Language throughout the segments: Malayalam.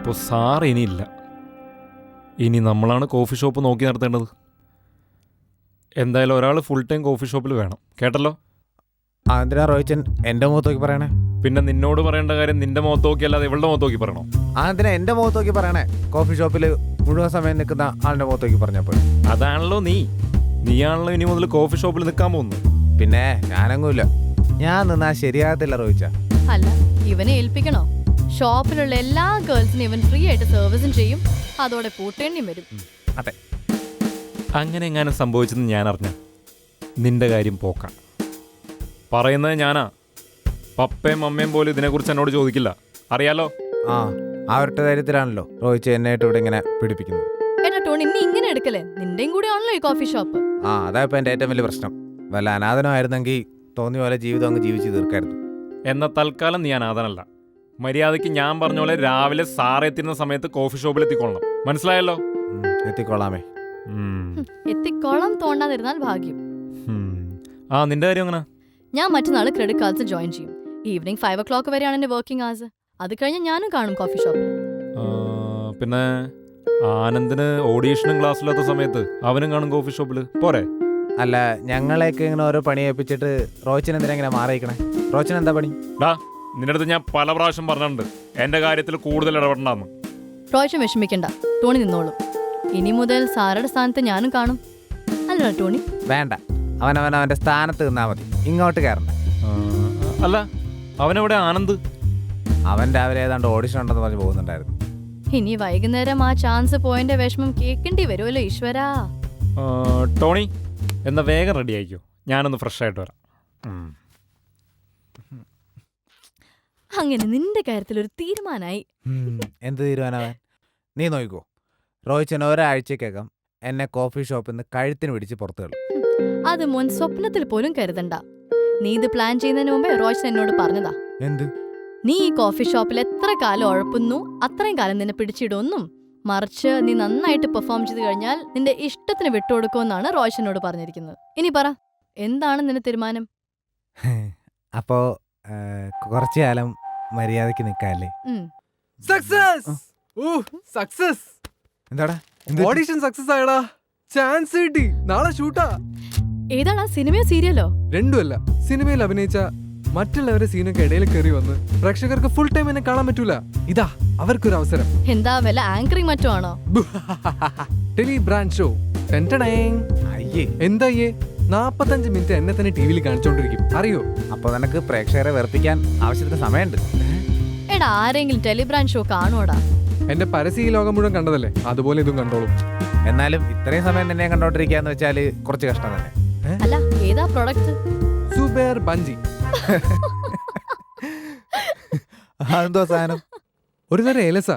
അപ്പോൾ സാർ ഇനിയില്ല. ഇനി നമ്മളാണ് കോഫി ഷോപ്പ് നോക്കി നടത്തേണ്ടത്. എന്തായാലും ഒരാൾ ഫുൾ ടൈം കോഫി ഷോപ്പിൽ വേണം, കേട്ടല്ലോ? എന്തിനാ റോയിച്ചൻ എൻ്റെ മുഖത്ത് നോക്കി പറയണേ? പിന്നെ നിന്നോട് പറയേണ്ട കാര്യം നിന്റെ മുഖത്ത് നോക്കി അല്ലാതെ ഇവളുടെ മുഖത്ത് നോക്കി പറയണോ? എന്തിനാ എൻ്റെ മുഖത്ത് നോക്കി പറയണേ? കോഫി ഷോപ്പിൽ മുഴുവൻ സമയം നിൽക്കുന്ന ആളുടെ മുഖത്ത് നോക്കി പറഞ്ഞപ്പോൾ. അതാണല്ലോ നീയാണല്ലോ ഇനി മുതൽ കോഫി ഷോപ്പിൽ നിൽക്കാൻ പോകുന്നത്. പിന്നെ ഞാനങ്ങൂല്ല, ഞാൻ നിന്നാ ശരിയാകത്തില്ല റോയിച്ച. അല്ല, ഇവനെ ഏൽപ്പിക്കണോ? ഷോപ്പിലുള്ള എല്ലാ ഗേൾസിനും ഇവൻ ഫ്രീ ആയിട്ട് സർവീസും ചെയ്യും, അതോടെ പൂട്ടേണ്ടിയും വരും. അതെ, അങ്ങനെ എങ്ങാനും സംഭവിച്ചെന്ന് ഞാൻ അറിഞ്ഞ നിന്റെ കാര്യം പോക്കാം. പറയുന്നത് ഞാനാ. പപ്പയും അമ്മയും പോലും ഇതിനെക്കുറിച്ച് എന്നോട് ചോദിക്കില്ല, അറിയാലോ? ആ ഒരൊറ്റ കാര്യത്തിലാണല്ലോ റോയിച്ച എന്നെയായിട്ട് ഇവിടെ ഇങ്ങനെ പിടിപ്പിക്കുന്നത്. എടാ ടോണി, നീ ഇങ്ങനെ എടുക്കലേ? നിന്റെയും കൂടെ ആണല്ലോ ഈ കോഫി ഷോപ്പ്. അതാ ഇപ്പം എൻ്റെ ഏറ്റവും വലിയ പ്രശ്നം. വല്ല അനാഥനമായിരുന്നെങ്കിൽ തോന്നിയ പോലെ ജീവിതം അങ്ങ് ജീവിച്ച് തീർക്കായിരുന്നു. എന്ന തൽക്കാലം നീ അനാഥനല്ല. മര്യാദയ്ക്ക് ഞാൻ പറഞ്ഞ പോലെ രാവിലെ സാറ് എത്തുന്ന സമയത്ത് കോഫി ഷോപ്പിൽ എത്തിക്കൊള്ളണം, മനസ്സിലായല്ലോ? എത്തിക്കൊള്ളാമേ. എത്തിക്കോളം തോണ്ടാതിരുന്നാൽ ഭാഗ്യം. നിന്റെ കാര്യം അങ്ങനെ? ഞാൻ മറ്റന്നാൾ ക്രെഡിറ്റ് കാർഡ്സ് ജോയിൻ ചെയ്യും. ഈവനിങ് 5 o'clock വരെയാണ് എന്റെ വർക്കിംഗ് ആവേഴ്സ്. അത് കഴിഞ്ഞ് ഞാനും കാണും കോഫി ഷോപ്പിൽ. പിന്നെ ആനന്ദിന് ഓഡീഷനും ക്ലാസ്സില്ലാത്ത സമയത്ത് അവനും കാണും കോഫി ഷോപ്പിൽ, പോരെ? അല്ല, ഞങ്ങളെയൊക്കെ ഇങ്ങനെ ഓരോ പണി ഏൽപ്പിച്ചിട്ട് റോയിച്ചൻ എന്തിനാ ഇങ്ങനെ മാറിയിക്കണേ? റോയിച്ചൻ എന്താ പണി? നിന്റെ അടുത്ത് ഞാൻ പല പ്രാവശ്യം പറഞ്ഞിട്ടുണ്ട് എന്റെ കാര്യത്തിൽ കൂടുതൽ ഇടപെടണ്ടെന്ന്. പ്രാവശ്യം വിഷമിക്കണ്ട, ടോണി നിന്നോളും. ഇനി മുതൽ സാറുടെ സ്ഥാനത്ത് ഞാനും കാണും, അല്ലടാ ടോണി? വേണ്ട, അവനവൻ്റെ സ്ഥാനത്ത് നിന്നാ മതി, ഇങ്ങോട്ട് കയറണ്ട. അല്ല, അവനെവിടെ ആനന്ദ്? അവൻ രാവിലെ ഏതാണ്ട് ഓഡിഷൻ ഉണ്ടെന്ന് പറഞ്ഞ് പോകുന്നുണ്ടായിരുന്നു. ഇനി വൈകുന്നേരം ആ ചാൻസ് പോയിന്റെ വിഷമം കേൾക്കേണ്ടി വരുമല്ലോ ഈശ്വരാ. ടോണി, എന്നാ വേഗം റെഡി ആയിക്കോ, ഞാനൊന്ന് ഫ്രഷ് ആയിട്ട് വരാം. അങ്ങനെ നിന്റെ കാര്യത്തിൽ ഒരു തീരുമാനമായി. എന്ത് തീരുമാനമാൻ? നീ നോക്കിക്കോ, റോയിച്ചൻ ഒരാഴ്ചക്കകം എന്നെ കോഫി ഷോപ്പിൽ നിന്ന് കഴുത്തിന് പിടിച്ച് പുറത്തു കളി. അത് മോൻ സ്വപ്നത്തിൽ പോലും കരുതണ്ട. നീ ഇത് പ്ലാൻ ചെയ്യുന്നതിന് മുമ്പേ റോയ്ച്ചൻ എന്നോട് പറഞ്ഞതാ. എന്ത്? നീ ഈ കോഫി ഷോപ്പിൽ എത്ര കാലം ഉഴപ്പുന്നു അത്രയും കാലം നിന്നെ പിടിച്ചിടുമെന്നും, മറിച്ച് നീ നന്നായിട്ട് പെർഫോം ചെയ്ത് കഴിഞ്ഞാൽ നിന്റെ ഇഷ്ടത്തിന് വിട്ടുകൊടുക്കുമെന്നാണ് റോയ്ച്ചനോട് പറഞ്ഞിരിക്കുന്നത്. ഇനി പറ, എന്താണ് നിന്റെ തീരുമാനം? അപ്പോ കുറച്ചു കാലം മര്യാദക്ക് നിൽക്കാല്ലേ? സക്സസ്! എന്താടാ ഓഡിഷൻ സക്സസ് ആയടാ, ചാൻസ് കിട്ടി, നാളെ ഷൂട്ടാ. ഏതാടാ, സിനിമയോ സീരിയലോ? രണ്ടുമല്ല, സിനിമയിൽ അഭിനയിച്ച മറ്റുള്ളവരെ സീനൊക്കെ ഇടയിൽ കയറി വന്ന് പ്രേക്ഷകർക്ക് ഫുൾ ടൈം എന്നെ കാണാൻ പറ്റൂല. ഇതാ അവർക്കൊരു അവസരം. എന്താ വല്ല ആങ്കറിംഗ് മറ്റോ ആണോ? Tele brand show. എന്തായേ 45 മിനിറ്റ് എന്നെ തന്നെ ടി വിയിൽ കാണിച്ചോണ്ടിരിക്കും, അറിയോ? അപ്പൊ നിനക്ക് പ്രേക്ഷകരെ വെറുപ്പിക്കാൻ ആവശ്യത്തിന് സമയമുണ്ട്. എടാ, ആരെങ്കിലും ടെലിബ്രാൻഡ് ഷോ കാണുവാടാ? എന്റെ പരസ്യ ഈ ലോകം മുഴുവൻ കണ്ടതല്ലേ, അതുപോലെ ഇതും കണ്ടോളും. എന്നാലും ഇത്രയും സമയം നിന്നെ കണ്ടോണ്ടിരിക്കാന്ന് വെച്ചാല് കുറച്ച് കഷ്ടം തന്നെ. അല്ല, ഏതാ പ്രൊഡക്റ്റ്? Super bungee. അതെന്തോ സാധനം? ഒരു തരം ഏലസ,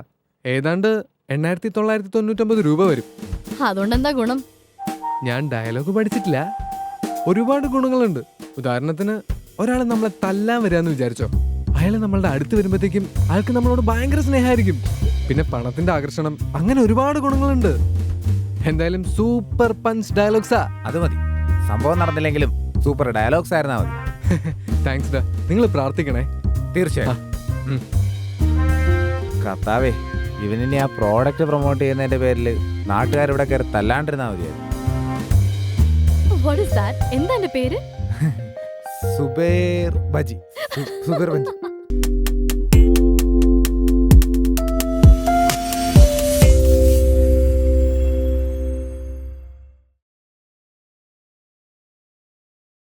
ഏതാണ്ട് 8999 രൂപ വരും. അതുകൊണ്ടെന്താ ഗുണം? ഞാൻ ഡയലോഗ് പഠിച്ചിട്ടില്ല, ഒരുപാട് ഗുണങ്ങളുണ്ട്. ഉദാഹരണത്തിന്, ഒരാൾ നമ്മളെ തല്ലാൻ വരാന്ന് വിചാരിച്ചോ, അയാൾ നമ്മളുടെ അടുത്ത് വരുമ്പോഴത്തേക്കും അയാൾക്ക് നമ്മളോട് ഭയങ്കര സ്നേഹമായിരിക്കും. പിന്നെ പണത്തിന്റെ ആകർഷണം, അങ്ങനെ ഒരുപാട് ഗുണങ്ങളുണ്ട്. എന്തായാലും സൂപ്പർ പഞ്ച് ഡയലോഗ്സാ. അത് മതി, സംഭവം നടന്നില്ലെങ്കിലും സൂപ്പർ ഡയലോഗ്സ് ആയിരുന്നാ മതി. താങ്ക്സ് ഡാ, നിങ്ങൾ പ്രാർത്ഥിക്കണേ. തീർച്ചയായും. കർത്താവേ, ഇവനിനി ആ പ്രോഡക്റ്റ് പ്രൊമോട്ട് ചെയ്യുന്നതിന്റെ പേരിൽ നാട്ടുകാരിവിടെ കയറി തല്ലാണ്ടിരുന്നാ മതിയായിരുന്നു. എന്താ എന്റെ പേര്? സുബേർ ബജി. സുബേർ ബജി.